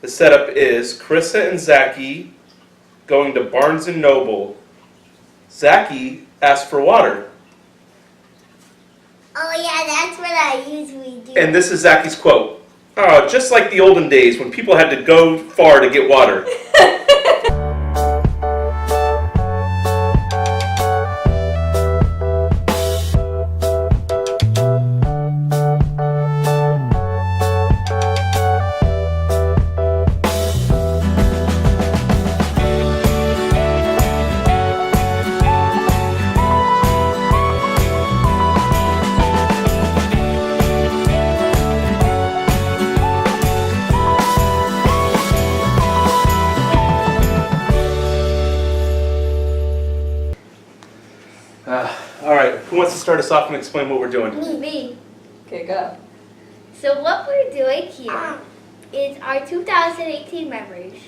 The setup is Carissa and Zachy going to Barnes & Noble. Zachy asks for water. Oh yeah, that's what I usually do. And this is Zachy's quote. Oh, just like the olden days when people had to go far to get water. Alright, who wants to start us off and explain what we're doing? Me. Okay, go. So what we're doing here is our 2018 memories.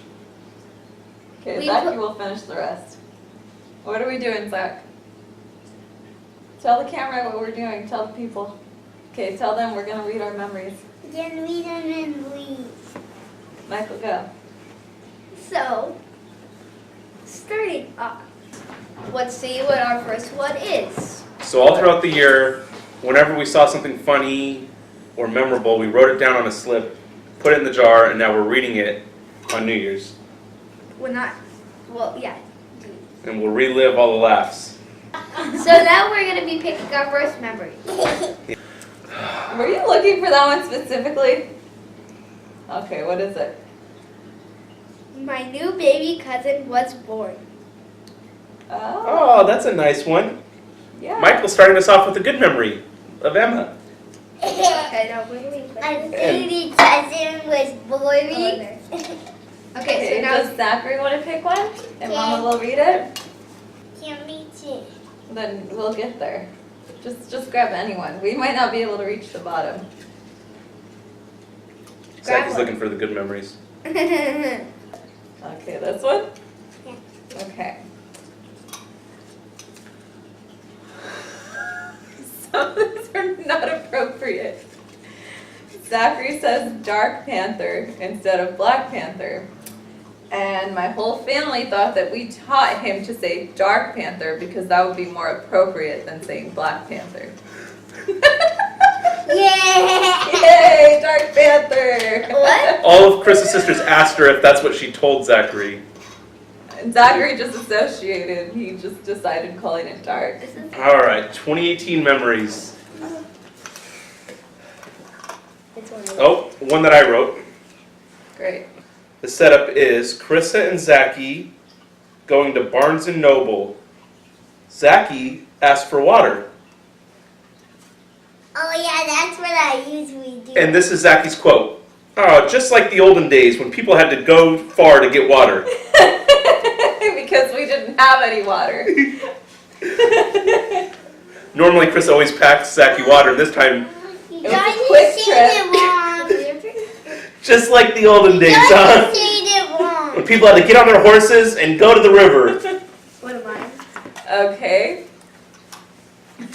Okay, Zach, you will finish the rest. What are we doing, Zach? Tell the camera what we're doing. Tell the people. Okay, tell them we're going to read our memories. Then read them and read. Michael, go. So, starting off, let's see what our first one is. So all throughout the year, whenever we saw something funny or memorable, we wrote it down on a slip, put it in the jar, and now we're reading it on New Year's. We're not, well, yeah. And we'll relive all the laughs. So now we're going to be picking our first memory. Were you looking for that one specifically? Okay, what is it? My new baby cousin was born. Oh, Oh, that's a nice one. yeah. Michael's starting us off with a good memory of Emma. Okay, now where do we put My it? baby cousin was born. Okay, so now does Zachary want to pick one? And Yeah. Mama will read it? Can me too. Then we'll get there. Just grab anyone. We might not be able to reach the bottom. Zachy's one. looking for the good memories. Okay, this one? Yeah. Okay. Some of these are not appropriate. Zachary says Dark Panther instead of Black Panther. And my whole family thought that we taught him to say Dark Panther because that would be more appropriate than saying Black Panther. Yeah. Yay, Dark Panther! What? All of Chris's sisters asked her if that's what she told Zachary. And Zachary just associated, he just decided calling it dark. This is Alright, 2018 memories. this one. Oh, one that I wrote. Great. The setup is Carissa and Zachy going to Barnes & Noble. Zachy asks for water. Oh yeah, that's what I usually do. And this is Zachy's quote. Oh, just like the olden days when people had to go far to get water. Because we didn't have any water. Normally Chris always packs Zachy water, and this time, You It was a guys quick said trip. it wrong. just like the olden days, You huh? guys said it wrong. When people had to get on their horses and go to the river. What am I? Okay. You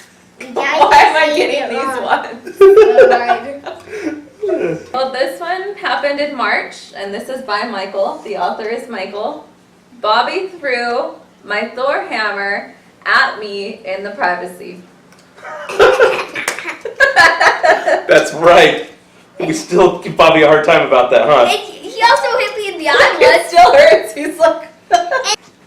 guys Why am I said getting it these wrong. ones? Well, this one happened in March, and this is by Michael. The author is Michael. Bobby threw my Thor hammer at me in the privacy. That's right. We still give Bobby a hard time about that, huh? He also hit me in the It eye still hurts. He's like,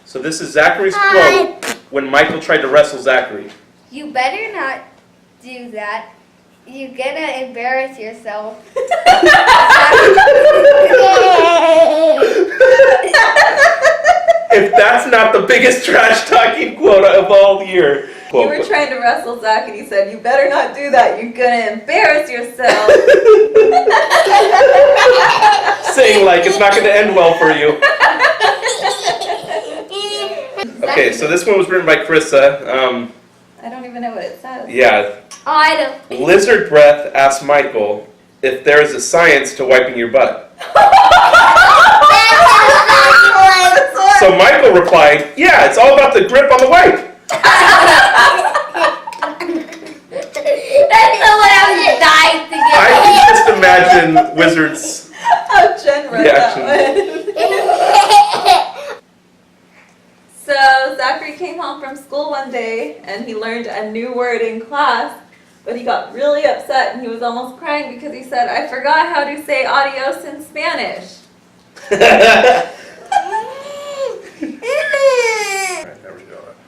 So this is Zachary's quote when Michael tried to wrestle Zachary. once. You better not do that. You're gonna embarrass yourself. If that's not the biggest trash talking quote of all year. you were trying to wrestle Zach, and he said, "You better not do that. You're gonna embarrass yourself." Saying like it's not going to end well for you. Okay, so this one was written by Carissa. I don't even know what it says. Yeah. Oh, I know. Lizard Breath asked Michael if there is a science to wiping your butt. So Michael replied, yeah, it's all about the grip on the wipe. That's the one I was dying to I get. can just imagine Wizard's how Jen read that one. So Zachary came home from school one day and he learned a new word in class, but he got really upset and he was almost crying because he said, I forgot how to say adios in Spanish.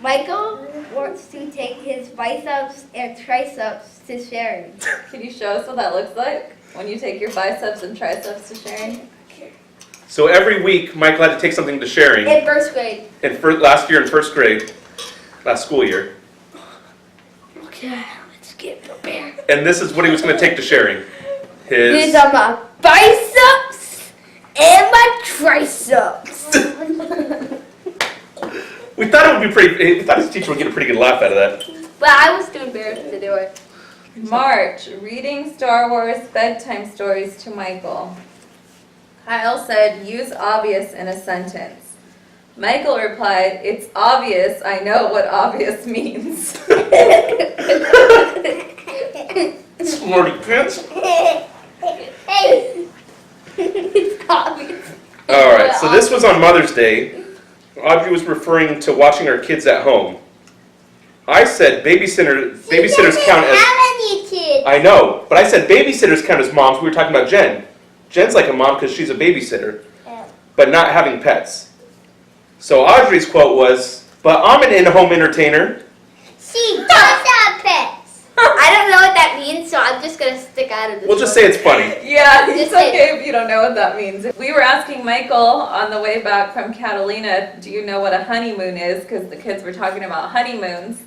Michael wants to take his biceps and triceps to sharing. Can you show us what that looks like when you take your biceps and triceps to sharing? So every week, Michael had to take something to sharing. In first grade. Last year in first grade, last school year. Okay, let's get prepared. And this is what he was going to take to sharing. These are my biceps and my triceps. We thought it would be pretty. We thought his teacher would get a pretty good laugh out of that. But I was too embarrassed to do it. March, reading Star Wars bedtime stories to Michael. Kyle said, use obvious in a sentence. Michael replied, it's obvious I know what obvious means. Smarty pants. Hey. It's obvious. All right. So this was on Mother's Day. Audrey was referring to watching our kids at home. I said babysitters count as. How many kids? I know, but I said babysitters count as moms. We were talking about Jen. Jen's like a mom because she's a babysitter, but not having pets. So Audrey's quote was, "But I'm an in-home entertainer." She does have pets. I don't know what that means, so I'm just gonna stick out of this. We'll just say it's funny. Yeah, it's Just say- okay if you don't know what that means. We were asking Michael on the way back from Catalina, do you know what a honeymoon is? Because the kids were talking about honeymoons.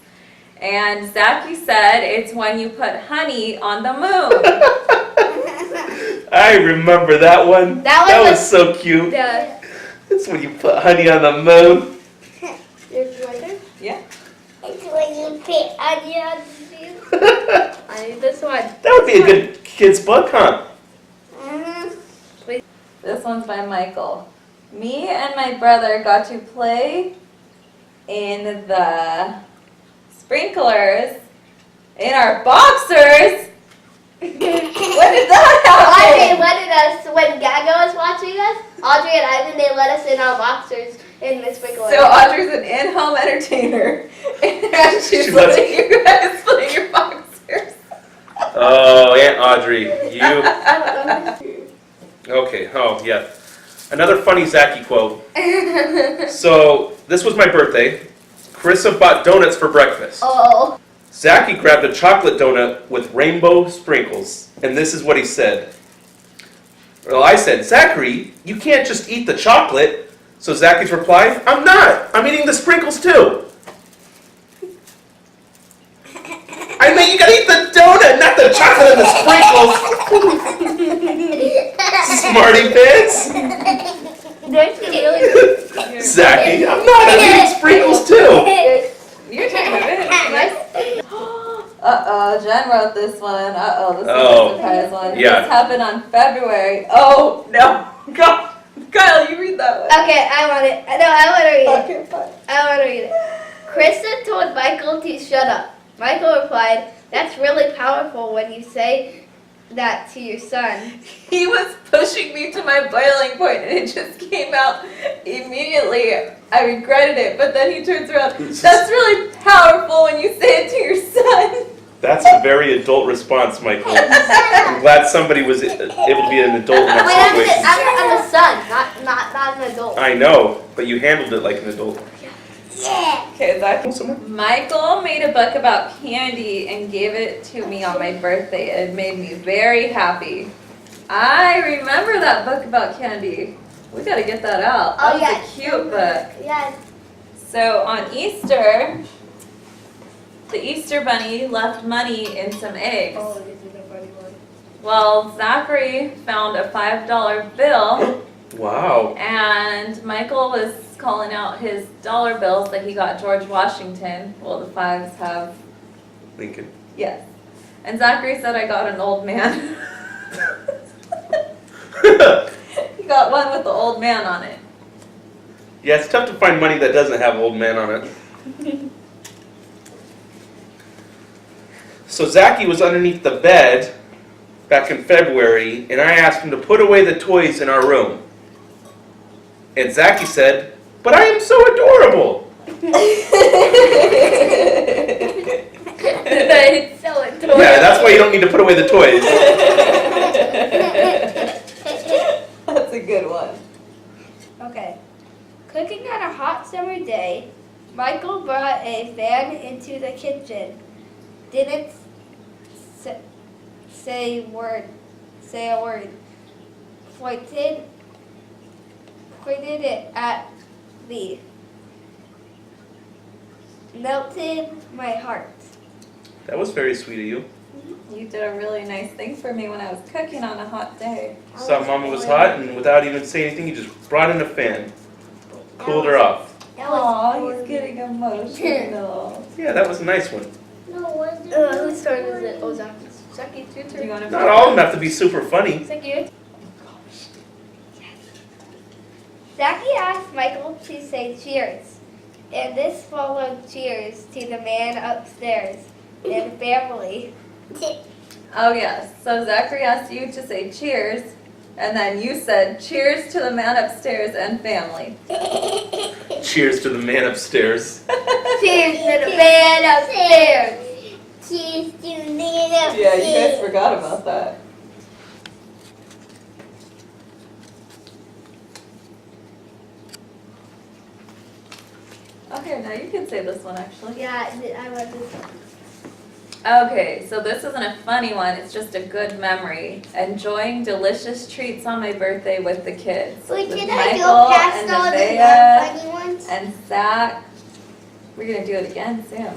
And Zachy said it's when you put honey on the moon. I remember that one. That That one was so cute. Yeah. It's when you put honey on the moon. Yeah. It's when you put onions. I need this one. That would be a good kid's book, huh? This one's by Michael. Me and my brother got to play in the sprinklers in our boxers. When did that Audrey happen? wanted us, when Gaga was watching us, Audrey and Ivan, they let us in our boxers in the sprinkler. So Audrey's an in-home entertainer, and she's She lets- letting you guys play your boxers. Oh, Aunt Audrey, you. Okay. Oh, yeah. Another funny Zachy quote. So this was my birthday. Carissa bought donuts for breakfast. Oh. Zachy grabbed a chocolate donut with rainbow sprinkles, and this is what he said. Well, I said, Zachary, you can't just eat the chocolate. So Zachy's reply, I'm not. I'm eating the sprinkles too. I mean, you gotta eat the donut, not the chocolate and the sprinkles. Smarty pants. There's really Zachy, I'm not. I'm eating sprinkles too. Your turn, baby. Uh-oh, Jen wrote this one. Uh-oh, this is Oh, a surprise one. yeah. This happened on February. Oh, no. God. Kyle, you read that one. Okay, I want it. No, I want to read it. Okay, fine. I want to read it. Krista told Michael to shut up. Michael replied, that's really powerful when you say that to your son. He was pushing me to my boiling point and it just came out immediately. I regretted it, but then he turns around. That's really powerful when you say it to your son. That's a very adult response, Michael. I'm glad somebody was able to be an adult in Wait, that situation. I'm a son, not an adult. I know, but you handled it like an adult. Yeah. Okay, Zach. Someone? Michael made a book about candy and gave it to me on my birthday. It made me very happy. I remember that book about candy. We gotta get that out. That Oh, was yeah. a cute book. Yes. So on Easter, the Easter Bunny left money in some eggs. Oh, this is a funny one. Well, Zachary found a $5 bill, Wow. and Michael was calling out his dollar bills that he got George Washington. Well, the fives have, Lincoln. yes. And Zachary said I got an old man. He got one with the old man on it. Yeah, it's tough to find money that doesn't have old man on it. So Zachy was underneath the bed back in February, and I asked him to put away the toys in our room. And Zachy said, "But I am so adorable." It's so adorable. Yeah, that's why you don't need to put away the toys. That's a good one. Okay. Cooking on a hot summer day, Michael brought a fan into the kitchen. Didn't say a word. Pointed it at me. Melted my heart. That was very sweet of you. You did a really nice thing for me when I was cooking on a hot day. Saw Mama was hot, and without even saying anything, he just brought in a fan. Cooled her off. Aw, he's getting emotional. Yeah, that was a nice one. No, what's Whose turn is it? Oh, Zachy's. Zachy's your Do turn. you want to Not all of them have to be super funny. Zachy. Zachy asked Michael to say cheers, and this followed cheers to the man upstairs and family. Oh yes, so Zachary asked you to say cheers, and then you said cheers to the man upstairs and family. Cheers to the man upstairs. Cheers to the man upstairs. Cheers to me. Yeah, you guys forgot about that. Okay, now you can say this one actually. Yeah, I love this one. Okay, so this isn't a funny one, it's just a good memory. Enjoying delicious treats on my birthday with the kids. Wait, With did I Michael go past and all the Nevaeh funny ones? and Zach. We're gonna do it again soon.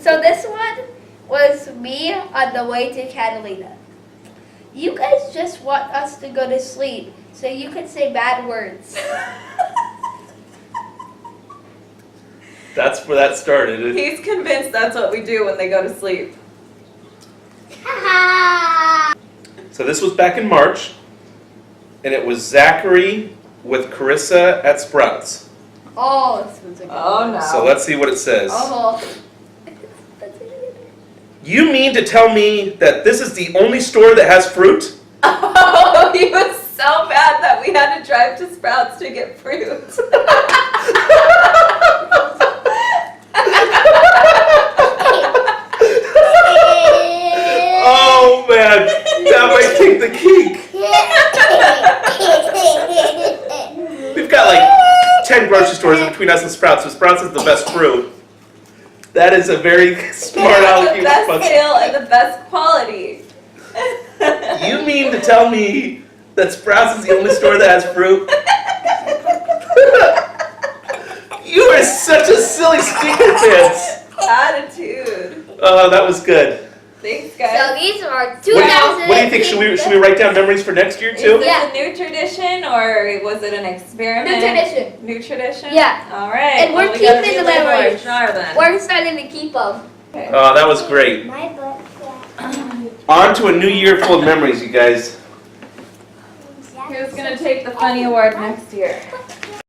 So this one was me on the way to Catalina. You guys just want us to go to sleep so you can say bad words. That's where that started. He's convinced that's what we do when they go to sleep. So this was back in March, and it was Zachary with Carissa at Sprouts. Oh, this one's a good Oh one. no. So let's see what it says. Oh. You mean to tell me that this is the only store that has fruit? Oh, he was so bad that we had to drive to Sprouts to get fruit. Oh man, that might take the cake. We've got like 10 grocery stores in between us and Sprouts, so Sprouts is the best fruit. That is a very smart The allocation. best sale and the best quality. You mean to tell me that Sprouts is the only store that has fruit? You are such a silly stinker pants. Attitude. Oh, that was good. Thanks, So guys. these are What 2000. do you think? Should we write down memories for next year Is too? this Yeah. a new tradition or was it an experiment? New tradition. New tradition? Yeah. All right. And we're well, we gotta keeping be a the little more memories. sure then. We're starting to keep them. Okay. Oh, that was great. My butt. On to a new year full of memories, you guys. Who's gonna take the funny award next year?